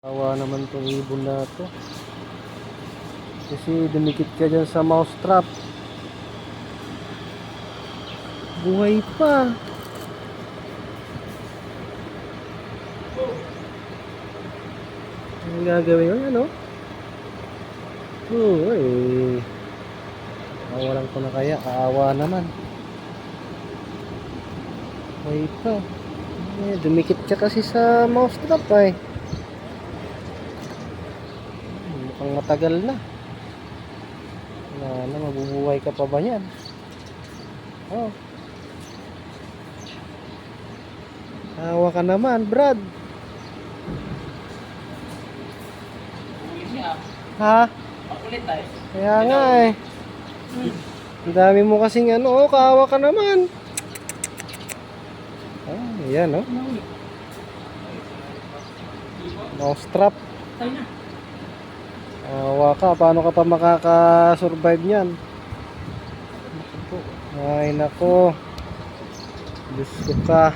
Awa naman tong ibon na to. Kasi dumikit ka dyan sa mouse trap. Buhay pa. Ano gagawin yun, ano? Uy. Nawalan ko na kaya. Kaawa naman. Buhay pa. Dumikit ka kasi sa mouse trap eh. Mukhang matagal na. Wala na, mabubuhay ka pa ba yan? Oh. Awa ka naman, Brad. Ha? Makulit tayo. Kaya nga eh. Ang dami mo kasing ano, oh, kaawa ka naman. Ah, yan oh. Mouse trap. Tayo na. Awa ka, paano ka pa makaka-survive niyan? Ay nako. Diyos ko ka.